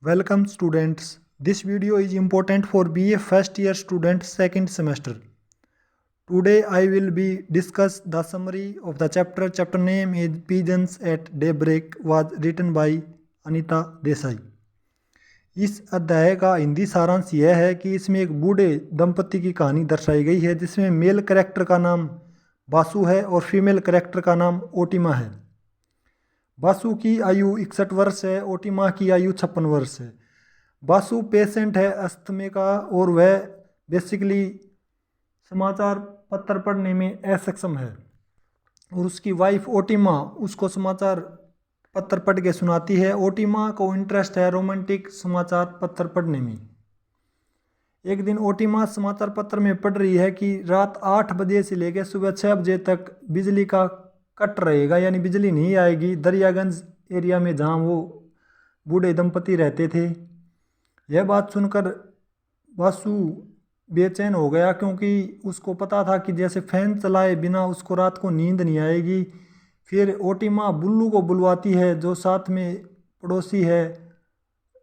Welcome students. This video is important for BA first year student second semester. Today I will be discuss the summary of the chapter. Chapter name is Pigeons at Daybreak was written by Anita Desai. इस अध्याय का हिंदी सारांश यह है कि इसमें एक बूढ़े दंपति की कहानी दर्शाई गई है जिसमें मेल कैरेक्टर का नाम बासु है और फीमेल कैरेक्टर का नाम ओटिमा है. बासु की आयु 61 वर्ष है, ओटिमा की आयु 56 वर्ष है. बासु पेशेंट है अस्थमे का और वह बेसिकली समाचार पत्र पढ़ने में असक्षम है और उसकी वाइफ ओटिमा उसको समाचार पत्र पढ़ के सुनाती है. ओटिमा को इंटरेस्ट है रोमांटिक समाचार पत्र पढ़ने में. एक दिन ओटिमा समाचार पत्र में पढ़ रही है कि रात 8 बजे से लेकर सुबह 6 बजे तक बिजली का कट रहेगा, यानी बिजली नहीं आएगी दरियागंज एरिया में जहाँ वो बूढ़े दंपति रहते थे. यह बात सुनकर बासु बेचैन हो गया क्योंकि उसको पता था कि जैसे फैन चलाए बिना उसको रात को नींद नहीं आएगी. फिर ओटिमा बुल्लू को बुलवाती है जो साथ में पड़ोसी है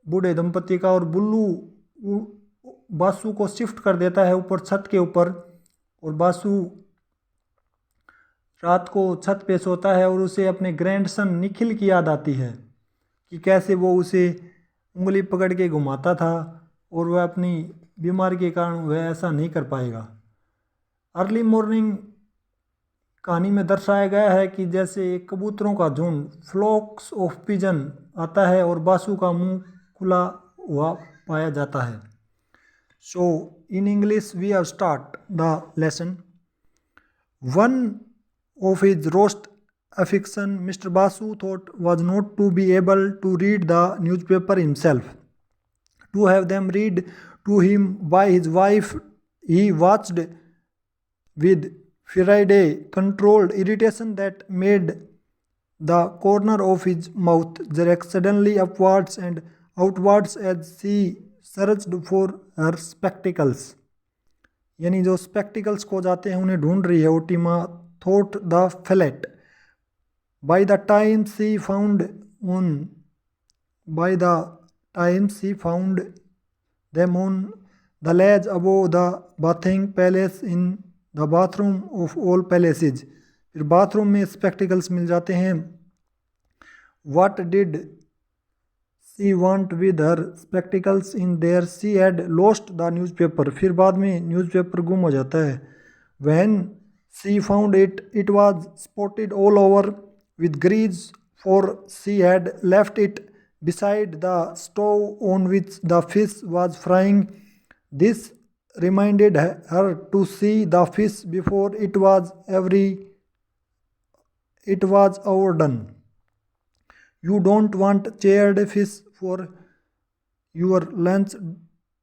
बूढ़े दंपति का, और बुल्लू बासु को शिफ्ट कर देता है ऊपर छत के ऊपर. और बासु रात को छत पे सोता है और उसे अपने ग्रैंडसन निखिल की याद आती है कि कैसे वो उसे उंगली पकड़ के घुमाता था और वह अपनी बीमारी के कारण वह ऐसा नहीं कर पाएगा. अर्ली मॉर्निंग कहानी में दर्शाया गया है कि जैसे एक कबूतरों का झुंड फ्लॉक्स ऑफ पिजन आता है और बासु का मुंह खुला हुआ पाया जाता है. So in English we have start the lesson. One of his roast affliction, Mr. Basu thought was not to be able to read the newspaper himself, to have them read to him by his wife. He watched with Friday controlled irritation that made the corner of his mouth jerk suddenly upwards and outwards as she searched for her spectacles. यानी जो spectacles को जाते हैं उन्हें ढूंढ रही है Otima. Thought the fillet. By the time she found them on the ledge above the bathing palace in the bathroom of all palaces. फिर बाथरूम में स्पेक्टिकल्स मिल जाते हैं. What did she want with her spectacles in there? She had lost the newspaper. फिर बाद में newspaper गुम हो जाता है. When she found it, it was spotted all over with grease, for she had left it beside the stove on which the fish was frying. This reminded her to see the fish before it was overdone. You don't want charred fish for your lunch,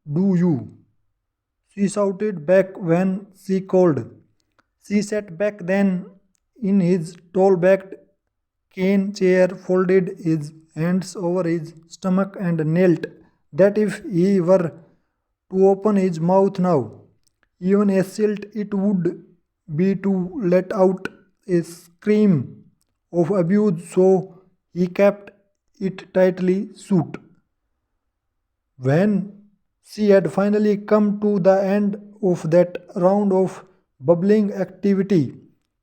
do you? She shouted back when she called. She sat back then in his tall-backed cane chair, folded his hands over his stomach and knelt that if he were to open his mouth now, even a silt, it would be to let out a scream of abuse, so he kept it tightly shut. When she had finally come to the end of that round of bubbling activity,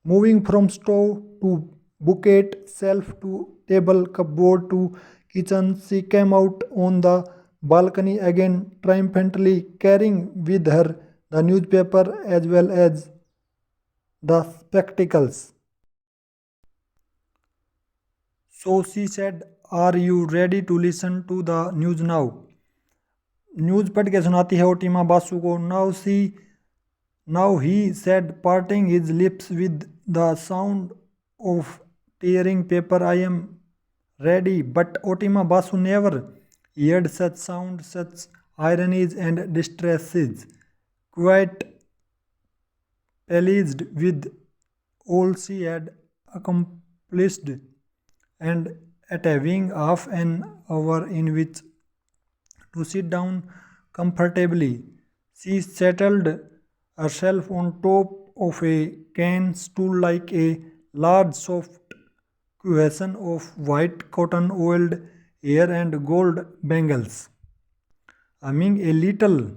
moving from stove to bucket, shelf to table, cupboard to kitchen, she came out on the balcony again triumphantly, carrying with her the newspaper as well as the spectacles. So she said, "Are you ready to listen to the news now?" News पढ़ के सुनाती है ओटिमा बासु को. Now he said, parting his lips with the sound of tearing paper, "I am ready." But Otima Basu never heard such sound, such ironies and distresses. Quite pleased with all she had accomplished, and at having half an hour in which to sit down comfortably, she settled herself on top of a cane stool like a large soft cushion of white cotton oiled hair and gold bangles. Humming a little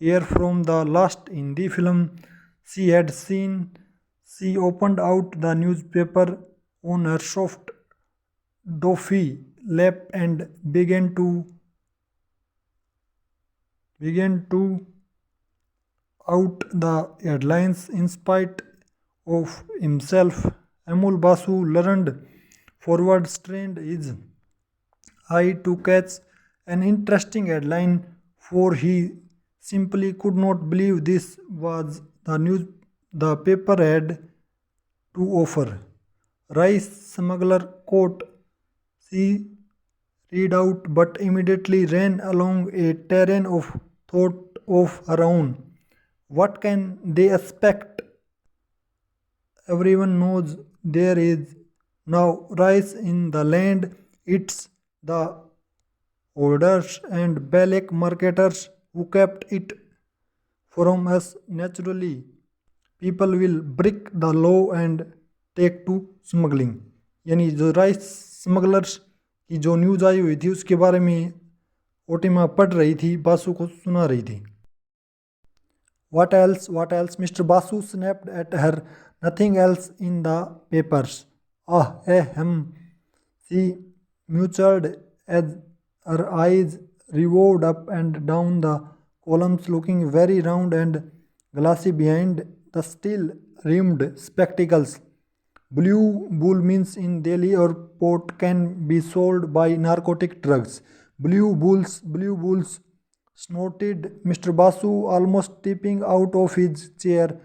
air from the last in the film she had seen, she opened out the newspaper on her soft, doffy lap and began to out the headlines in spite of himself. Amul Basu learned forward strained his eye to catch an interesting headline, for he simply could not believe this was the news the paper had to offer. Rice smuggler caught, she read out, but immediately ran along a terrain of thought of her own. What can they expect? Everyone knows there is now rice in the land. It's the hoarders and black marketers who kept it from us naturally. People will break the law and take to smuggling. यानी जो rice smugglers की जो news आई हुई थी उसके बारे में ओटिमा पढ़ रही थी, बासु को सुना रही थी. What else? What else? Mr. Basu snapped at her. Nothing else in the papers. Ah, hum. She muttered as her eyes revolved up and down the columns, looking very round and glassy behind the steel rimmed spectacles. Blue bull means in Delhi airport can be sold by narcotic drugs. Blue bulls, snorted Mr. Basu, almost tipping out of his chair.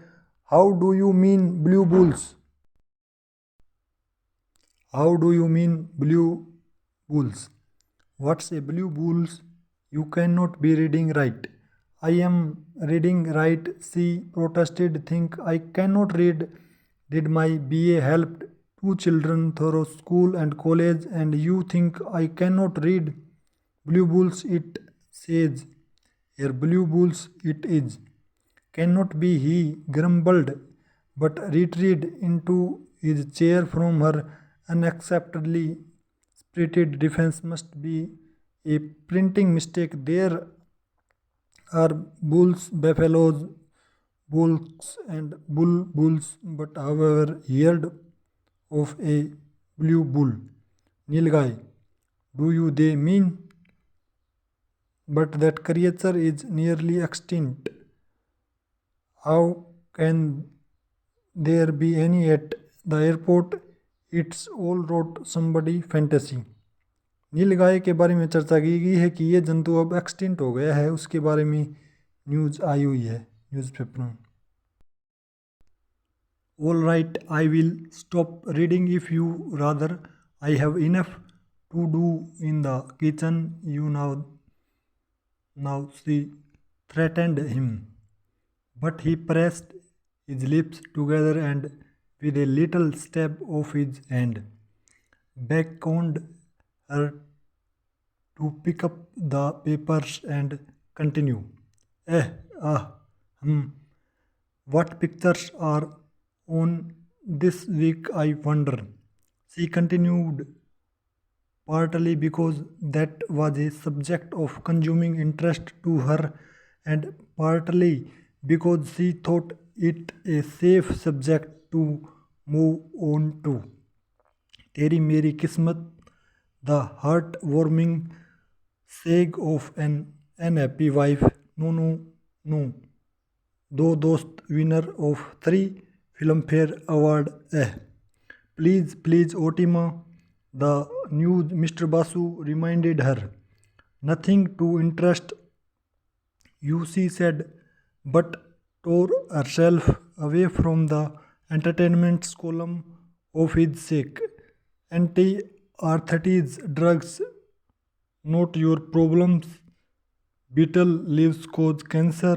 How do you mean blue bulls? How do you mean blue bulls? What's a blue bulls? You cannot be reading right. I am reading right, she protested. Think I cannot read. Did my BA help two children through school and college, and you think I cannot read? Blue bulls, it says. Here, blue bulls, it is. Cannot be, he grumbled, but retreated into his chair from her unacceptably spirited defense. Must be a printing mistake. There are bulls, buffaloes, bulls, and bulls, but however, heard of a blue bull. Nilgai, do you they mean? But that creature is nearly extinct. How can there be any at the airport? It's all wrote somebody fantasy. नीलगाय के बारे में चर्चा की गई है कि ये जंतु अब एक्सटिंक्ट हो गया है, उसके बारे में न्यूज़ आई हुई है न्यूज़पेपर में. All right, I will stop reading if you rather. I have enough to do in the kitchen. You know. Now she threatened him, but he pressed his lips together and, with a little stab of his hand, beckoned her to pick up the papers and continue. Eh, what pictures are on this week, I wonder? She continued, partly because that was a subject of consuming interest to her, and partly because she thought it a safe subject to move on to. Teri Meri Kismat, the heart-warming sag of an unhappy wife. No. Do Dost, winner of 3 Filmfare Award. Please, Otima. The news, Mr. Basu reminded her. Nothing to interest you, she said, but tore herself away from the entertainment column of his sake. Anti-arthritis drugs, not your problems. Beetle leaves cause cancer.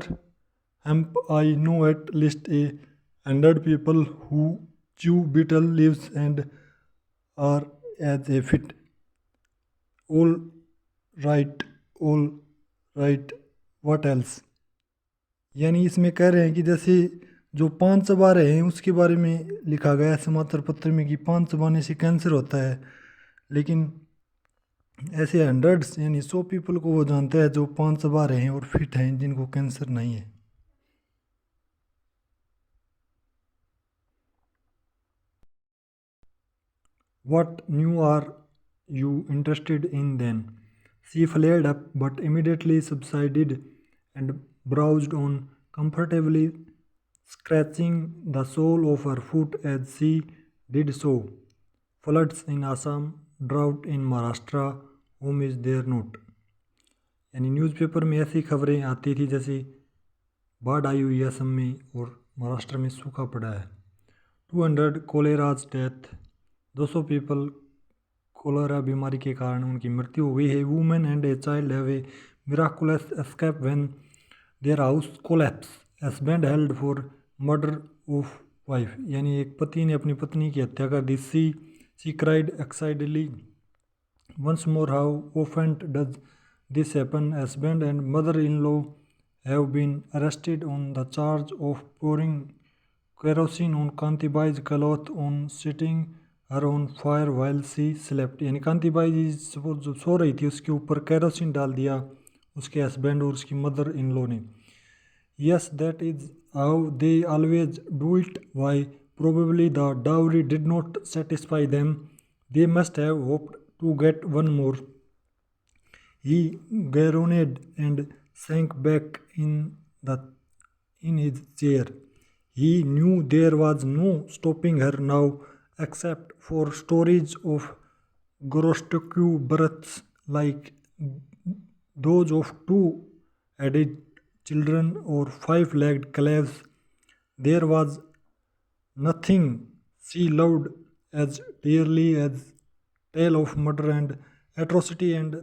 Hemp, I know at least 100 people who chew beetle leaves and are as a fit. All right, what else? यानी इसमें कह रहे हैं कि जैसे जो 5 चबारे हैं उसके बारे में लिखा गया है समाचार पत्र में कि 5 चबाने से कैंसर होता है, लेकिन ऐसे हंड्रेड्स यानी 100 पीपल को वो जानता है जो 5 चबा रहे हैं और फिट हैं, जिनको कैंसर नहीं है। What new are you interested in then? She flared up but immediately subsided and browsed on comfortably, scratching the sole of her foot as she did so. Floods in Assam, drought in Maharashtra, whom is there not? यानी newspaper में ऐसी खबरें आती थी जैसे बाढ़ आई हुई है असम में और महाराष्ट्र में सूखा पड़ा है। 200 कोलेराज डेथ, 200 पीपल कोलेरा बीमारी के कारण उनकी मृत्यु हो गई है। Women and a child have a miraculous escape when their house collapse, husband held for murder of wife, यानी एक पति ने अपनी पत्नी की हत्या कर दी। She cried excitedly once more. How often does this happen? Husband and mother-in-law have been arrested on the charge of pouring kerosene on Kantibai's cloth on setting her on fire while she slept. यानी कांतिबाई जी जो सो रही थी उसके ऊपर kerosene डाल दिया उसके husband और उसकी मदर इन लॉ ने। Yes, that is how they always do it. Why? Probably the dowry did not satisfy them. They must have hoped to get one more. He groaned and sank back in his chair. He knew there was no stopping her now except for stories of grotesque births like those of two-headed children or five-legged calves. There was nothing she loved as dearly as tale of murder and atrocity and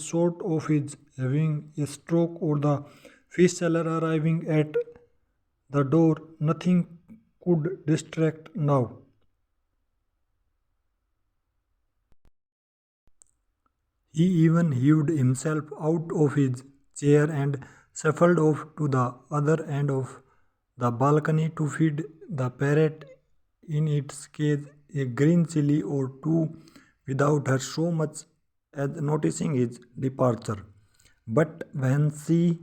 sort of his having a stroke or the fish seller arriving at the door. Nothing could distract now. He even heaved himself out of his chair and shuffled off to the other end of the balcony to feed the parrot in its cage a green chili or two without her so much as noticing his departure. But when she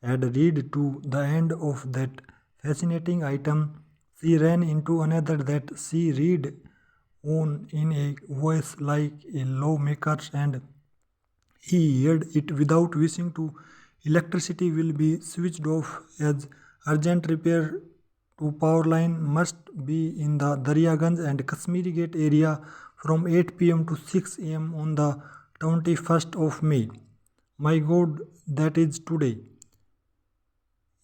had read to the end of that fascinating item, she ran into another that she read on in a voice like a lawmaker's, and he heard it without wishing to. Electricity will be switched off as urgent repair to power line must be in the Daryaganj and Kashmiri Gate area from 8 p.m. to 6 a.m. on the 21st of May. My God, that is today.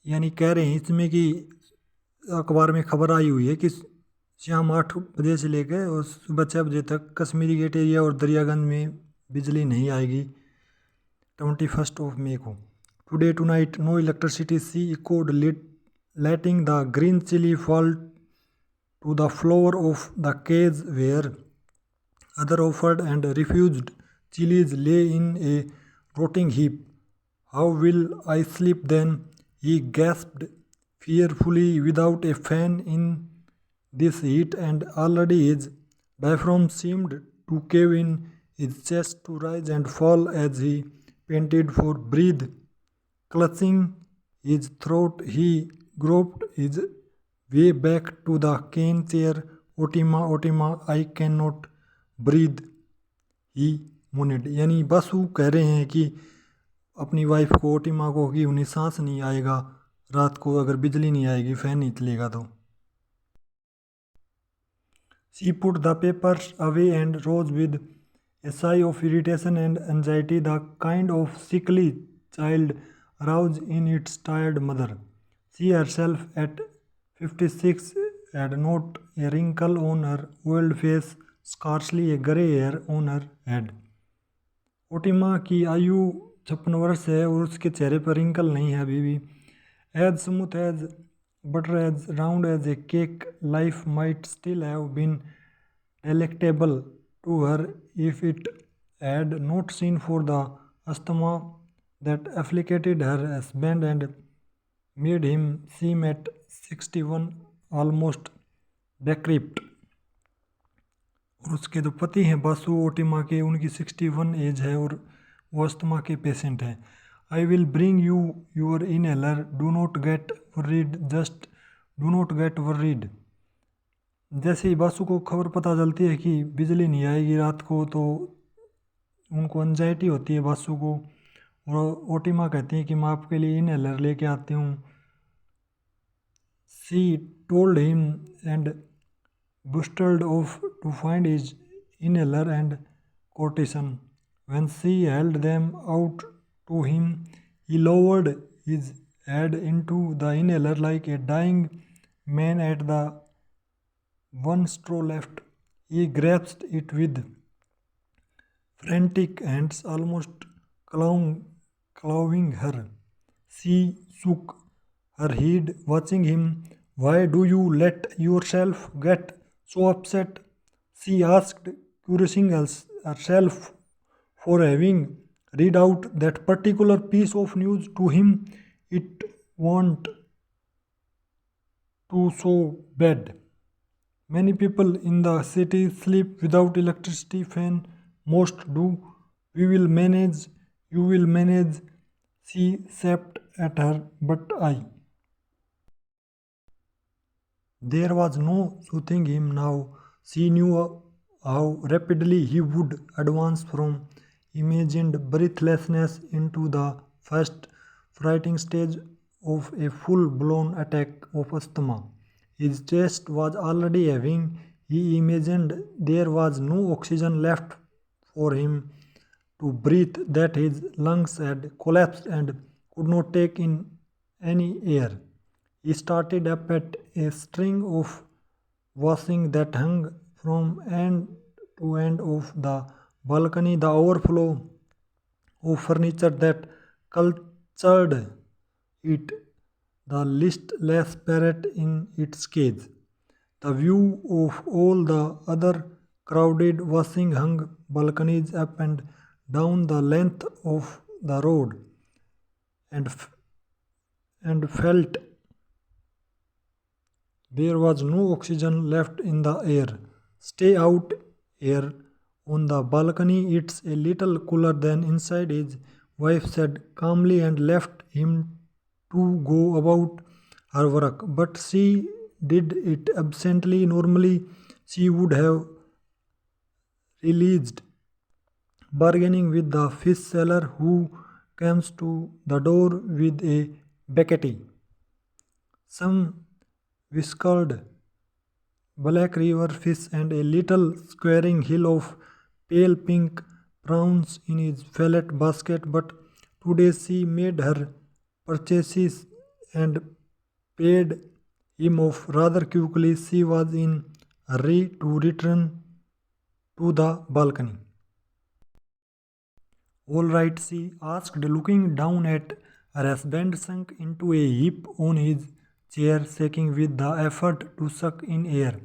यानी कह रहे हैं इसमें कि अखबार में खबर आई हुई है कि शाम 8 बजे से लेकर और सुबह 6 बजे तक कश्मीरी गेट एरिया और दरियागंज में बिजली नहीं आएगी 21st of May को। Today tonight no electricity, she echoed, letting the green chili fall to the floor of the cage where other offered and refused chilies lay in a rotting heap. How will I sleep then? He gasped fearfully. Without a fan in this heat, and already his diaphragm seemed to cave in, his chest to rise and fall as he panted for breath. Clutching his throat, he groped his way back to the cane chair. Otima, Otima, I cannot breathe, he moaned. यानी बस वो कह रहे हैं कि अपनी wife को, ओटिमा को, कि उन्हें सांस नहीं आएगा रात को अगर बिजली नहीं आएगी, फैन नहीं चलेगा तो। She put the papers away and rose with a sigh of irritation and anxiety, the kind of sickly child aroused in its tired mother. She herself, at 56, had not a wrinkle on her old face, scarcely a grey hair on her head. Otima की आयु 56 वर्ष है और उसके चेहरे पर wrinkle नहीं है अभी भी। As smooth as butter, as round as a cake, life might still have been delectable to her if it had not been for the asthma that afflicted her husband and made him seem at 61 almost decrepit. और उसके जो पति हैं बासु ओटिमा के, उनकी 61 as है और वो अस्थमा के पेशेंट हैं। I will bring you your inhaler, do not gate worried, just do not gate worried. जैसे ही बासु को खबर पता चलती है कि बिजली नहीं आएगी रात को, तो उनको एंजाइटी होती है बासु को, और ओटिमा कहती है कि मैं आपके लिए इनहेलर लेके आती हूँ। She told him and bustled off to find his inhaler and quotation. When she held them out to him, he lowered his head into the inhaler like a dying man at the one straw left. He grasped it with frantic hands, almost clawing her. She shook her head, watching him. Why do you let yourself get so upset? She asked, cursing herself for having read out that particular piece of news to him. It want to so bad. Many people in the city sleep without electricity fan. Most do. We will manage. You will manage. She snapped at her, but I. There was no soothing him now. She knew how rapidly he would advance from imagined breathlessness into the first frightening stage of a full-blown attack of asthma. His chest was already heaving. He imagined there was no oxygen left for him to breathe, that his lungs had collapsed and could not take in any air. He started up at a string of washing that hung from end to end of the balcony, the overflow of furniture that cultured it, the listless parrot in its cage. The view of all the other crowded washing hung balconies up and down the length of the road, and felt there was no oxygen left in the air. Stay out here on the balcony. It's a little cooler than inside, his wife said calmly, and left him to go about her work. But she did it absently. Normally, she would have released, bargaining with the fish seller who comes to the door with a bucket, some whiskered black river fish, and a little squaring hill of pale pink prawns in his fillet basket. But today she made her purchases and paid him off rather quickly. She was in a hurry to return to the balcony. All right, she asked, looking down at her husband sunk into a heap on his chair, shaking with the effort to suck in air.